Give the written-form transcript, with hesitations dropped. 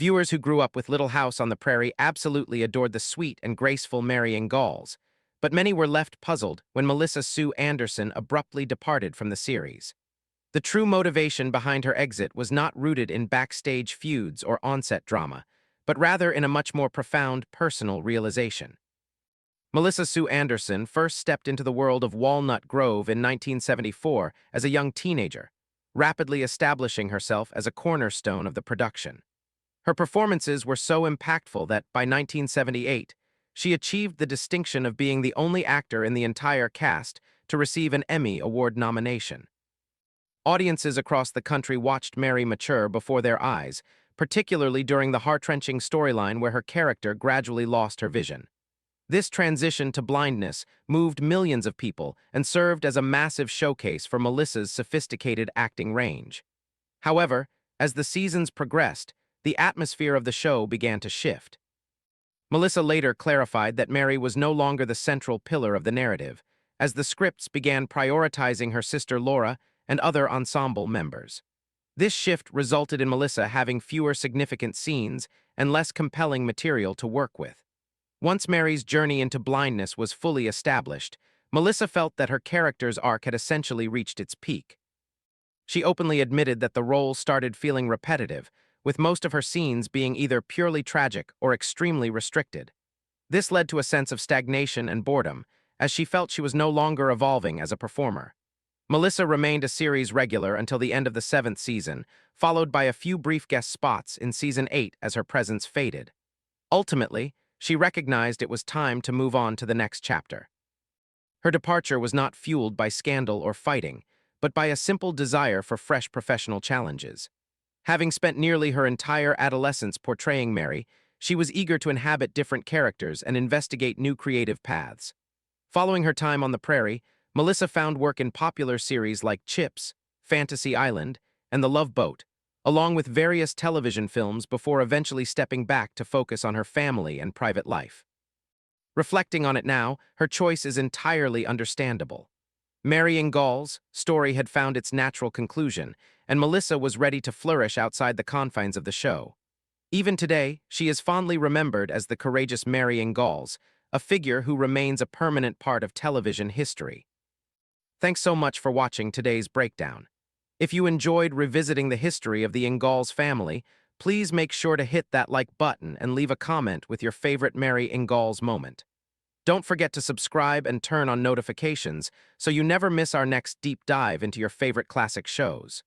Viewers who grew up with Little House on the Prairie absolutely adored the sweet and graceful Mary Ingalls, but many were left puzzled when Melissa Sue Anderson abruptly departed from the series. The true motivation behind her exit was not rooted in backstage feuds or onset drama, but rather in a much more profound personal realization. Melissa Sue Anderson first stepped into the world of Walnut Grove in 1974 as a young teenager, rapidly establishing herself as a cornerstone of the production. Her performances were so impactful that, by 1978, she achieved the distinction of being the only actor in the entire cast to receive an Emmy Award nomination. Audiences across the country watched Mary mature before their eyes, particularly during the heart-wrenching storyline where her character gradually lost her vision. This transition to blindness moved millions of people and served as a massive showcase for Melissa's sophisticated acting range. However, as the seasons progressed, the atmosphere of the show began to shift. Melissa later clarified that Mary was no longer the central pillar of the narrative, as the scripts began prioritizing her sister Laura and other ensemble members. This shift resulted in Melissa having fewer significant scenes and less compelling material to work with. Once Mary's journey into blindness was fully established, Melissa felt that her character's arc had essentially reached its peak. She openly admitted that the role started feeling repetitive, with most of her scenes being either purely tragic or extremely restricted. This led to a sense of stagnation and boredom, as she felt she was no longer evolving as a performer. Melissa remained a series regular until the end of the 7th season, followed by a few brief guest spots in Season 8 as her presence faded. Ultimately, she recognized it was time to move on to the next chapter. Her departure was not fueled by scandal or fighting, but by a simple desire for fresh professional challenges. Having spent nearly her entire adolescence portraying Mary, she was eager to inhabit different characters and investigate new creative paths. Following her time on the Prairie, Melissa found work in popular series like Chips, Fantasy Island, and The Love Boat, along with various television films before eventually stepping back to focus on her family and private life. Reflecting on it now, her choice is entirely understandable. Mary Ingalls' story had found its natural conclusion, and Melissa was ready to flourish outside the confines of the show. Even today, she is fondly remembered as the courageous Mary Ingalls, a figure who remains a permanent part of television history. Thanks so much for watching today's breakdown. If you enjoyed revisiting the history of the Ingalls family, please make sure to hit that like button and leave a comment with your favorite Mary Ingalls moment. Don't forget to subscribe and turn on notifications so you never miss our next deep dive into your favorite classic shows.